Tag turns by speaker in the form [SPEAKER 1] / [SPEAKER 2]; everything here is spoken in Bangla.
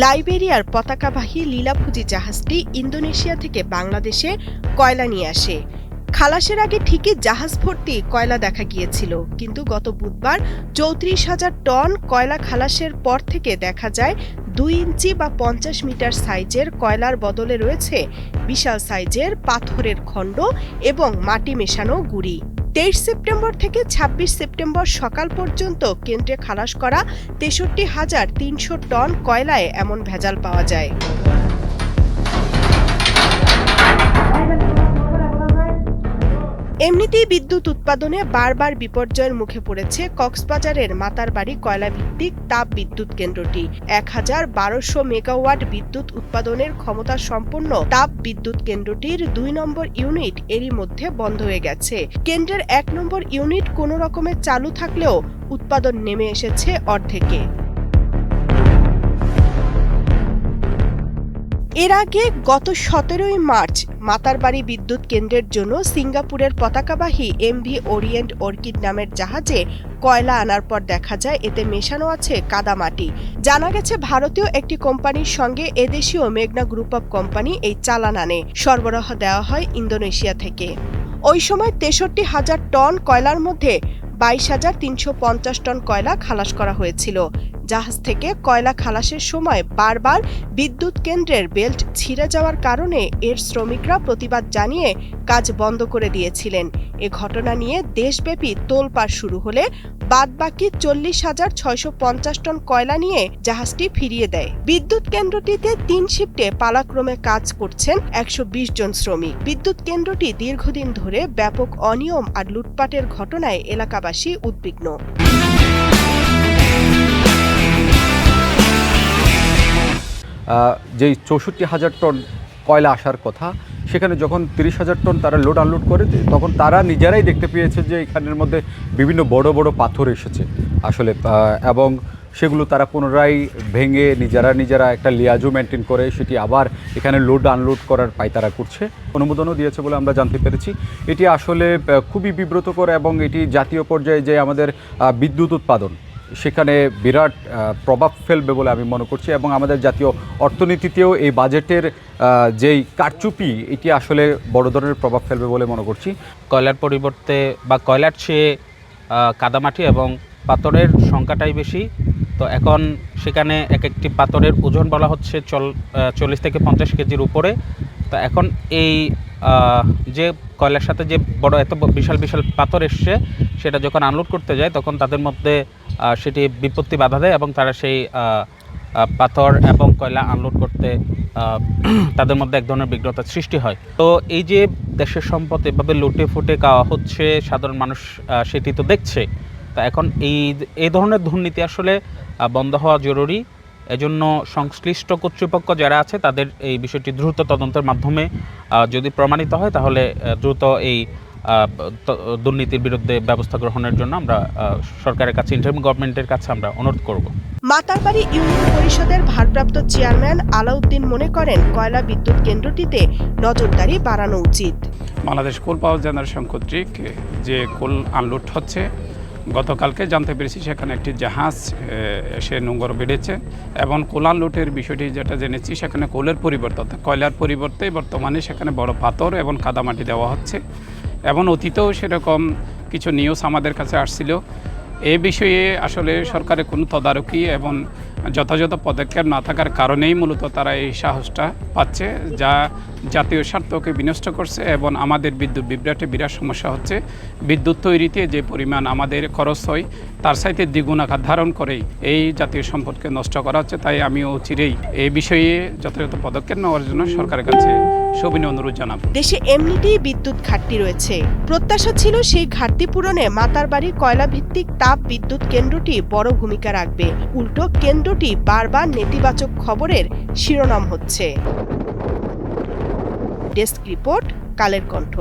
[SPEAKER 1] লাইবেরিয়ার পতাকাবাহী লীলাভোজী জাহাজটি ইন্দোনেশিয়া থেকে বাংলাদেশে কয়লা নিয়ে আসে। খালাসের আগে ঠিকই জাহাজ ভর্তি কয়লা দেখা গিয়েছিল, কিন্তু গত বুধবার ৩৪,০০০ টন কয়লা খালাসের পর থেকে দেখা যায় ২ ইঞ্চি বা ৫০ মিটার সাইজের কয়লার বদলে রয়েছে বিশাল সাইজের পাথরের খণ্ড এবং মাটি মেশানো গুঁড়ি। ২৩ সেপ্টেম্বর থেকে ২৬ সেপ্টেম্বর সকাল পর্যন্ত কেন্দ্রে খালাস করা ৬৩,৩০০ টন কয়লায় এমন ভেজাল পাওয়া যায়। এমনিতেই বিদ্যুৎ উৎপাদনে বারবার বিপর্যয়ের মুখে পড়েছে কক্সবাজারের মাতারবাড়ি কয়লা ভিত্তিক তাপ বিদ্যুৎ কেন্দ্রটি। ১,১২০০ মেগাওয়াট বিদ্যুৎ উৎপাদনের ক্ষমতা সম্পন্ন তাপ বিদ্যুৎ কেন্দ্রটির ২ নম্বর ইউনিট এরই মধ্যে বন্ধ হয়ে গেছে। কেন্দ্রের ১ নম্বর ইউনিট কোনো রকমে চালু থাকলেও উৎপাদন নেমে এসেছে অর্ধেকে। এর আগে গত ১৭ই মার্চ মাতারবাড়ি বিদ্যুৎ কেন্দ্রের জন্য সিঙ্গাপুরের পতাকাবাহী এমভি ওরিয়েন্ট অর্কিড নামের জাহাজে কয়লা আনার পর দেখা যায় এতে মেশানো আছে কাদামাটি। জানা গেছে ভারতীয় একটি কোম্পানির সঙ্গে এদেশীয় মেঘনা গ্রুপ অব কোম্পানি এই চালান আনে। সরবরাহ দেওয়া হয় ইন্দোনেশিয়া থেকে। ওই সময় ৬৩,০০০ টন কয়লার মধ্যে ২২,৩৫০ টন কয়লা খালাস করা হয়েছিল। জাহাজ থেকে কয়লা খালাসের সময় বারবার বিদ্যুৎ কেন্দ্রের বেল্ট ছিঁড়ে যাওয়ার কারণে এর শ্রমিকরা প্রতিবাদ জানিয়ে কাজ বন্ধ করে দিয়েছিলেন। এ ঘটনা নিয়ে দেশব্যাপী তোলপাড় শুরু হলে বাদবাকি ৪০,৬৫০ টন কয়লা নিয়ে জাহাজটি ফিরিয়ে দেয়। বিদ্যুৎ কেন্দ্রটিতে ৩ শিফটে পালাক্রমে কাজ করছেন ১২০ জন শ্রমিক। বিদ্যুৎ কেন্দ্রটি দীর্ঘদিন ধরে ব্যাপক অনিয়ম আর লুটপাটের ঘটনায় এলাকাবাসী উদ্বিগ্ন।
[SPEAKER 2] যেই ৬৪,০০০ টন কয়লা আসার কথা, সেখানে যখন ৩০,০০০ টন তারা লোড আনলোড করে, তখন তারা নিজেরাই দেখতে পেয়েছে যে এখানের মধ্যে বিভিন্ন বড় বড় পাথর এসেছে আসলে, এবং সেগুলো তারা পুনরায় ভেঙে নিজেরা একটা লিয়াজও মেনটেন করে সেটি আবার এখানে লোড আনলোড করার পায়তারা করছে। অনুমোদনও দিয়েছে বলে আমরা জানতে পেরেছি। এটি আসলে খুবই বিব্রতকর এবং এটি জাতীয় পর্যায়ে যে আমাদের বিদ্যুৎ উৎপাদন সেখানে বিরাট প্রভাব ফেলবে বলে আমি মনে করছি, এবং আমাদের জাতীয় অর্থনীতিতেও এই বাজেটের যেই কারচুপি এটি আসলে বড় ধরনের প্রভাব ফেলবে বলে মনে করছি।
[SPEAKER 3] কয়লার পরিবর্তে বা কয়লার চেয়ে কাদামাটি এবং পাথরের সংখ্যাটাই বেশি। তো এখন সেখানে এক একটি পাথরের ওজন বলা হচ্ছে 40 থেকে 50 কেজির উপরে। তো এখন এই যে কয়লার সাথে যে বড় এত বিশাল বিশাল পাথর এসছে, সেটা যখন আনলোড করতে যায় তখন তাদের মধ্যে সেটি বিপত্তি বাধা দেয় এবং তারা সেই পাথর এবং কয়লা আনলোড করতে তাদের মধ্যে এক ধরনের বিঘ্নতার সৃষ্টি হয়। তো এই যে দেশের সম্পদ এভাবে লুটে ফুটে খাওয়া হচ্ছে, সাধারণ মানুষ সেটি তো দেখছে। তা এখন এই ধরনের দুর্নীতি আসলে বন্ধ হওয়া জরুরি। এজন্য সংশ্লিষ্ট কর্তৃপক্ষ যারা আছে তাদের এই বিষয়টি দ্রুত তদন্তের মাধ্যমে যদি প্রমাণিত হয়, তাহলে দ্রুত এই দুর্নীতির বিরুদ্ধে ব্যবস্থা গ্রহণের জন্য আমরা সরকারের কাছে, ইন্টারিম গভর্নমেন্টের কাছে আমরা অনুরোধ করব।
[SPEAKER 1] মাতারবাড়ি ইউনিয়ন পরিষদের ভারপ্রাপ্ত চেয়ারম্যান আলাউদ্দিন মনে করেন কয়লা বিদ্যুৎ কেন্দ্রটিতে নজরদারি বাড়ানো উচিত।
[SPEAKER 4] বাংলাদেশ কোল পাওয়ার জেনারেশন কর্তৃক যে কোল আনলোড হচ্ছে, গতকালকে জানতে পেরেছি সেখানে একটি জাহাজ এসে নোঙর বেড়েছে এবং কোল আনলোডের বিষয়টি যেটা জেনেছি, সেখানে কোলের পরিবর্তে অর্থাৎ কয়লার পরিবর্তে বর্তমানে সেখানে বড় পাথর এবং কাদামাটি দেওয়া হচ্ছে। এবং অতীতেও সেরকম কিছু নিউজ আমাদের কাছে আসছিল। এই বিষয়ে আসলে সরকারের কোনো তদারকি এবং যথাযথ পদক্ষেপ না থাকার কারণেই মূলত তারা এই সাহসটা পাচ্ছে, যা জাতীয় স্বার্থকে বিনষ্ট করছে এবং আমাদের বিদ্যুৎ বিভ্রাটে বিরাট সমস্যা হচ্ছে। বিদ্যুৎ তৈরিতে যে পরিমাণ আমাদের খরচ হয় তার সাথে দ্বিগুণ আকার ধারণ করেই এই জাতীয় সম্পদকে নষ্ট করা হচ্ছে। তাই আমিও চিরেই এই বিষয়ে যথাযথ পদক্ষেপ নেওয়ার জন্য সরকারের কাছে সবিনয় অনুরোধ জানাব।
[SPEAKER 1] দেশে এমনিতেই বিদ্যুৎ ঘাটতি রয়েছে। প্রত্যাশা ছিল সেই ঘাটতি পূরণে মাতারবাড়ি কয়লা ভিত্তিক তাপ বিদ্যুৎ কেন্দ্রটি বড় ভূমিকা রাখবে। উল্টো কেন্দ্রটি বারবার নেতিবাচক খবরের শিরোনাম হচ্ছে। Desk report, Kaler Kantho.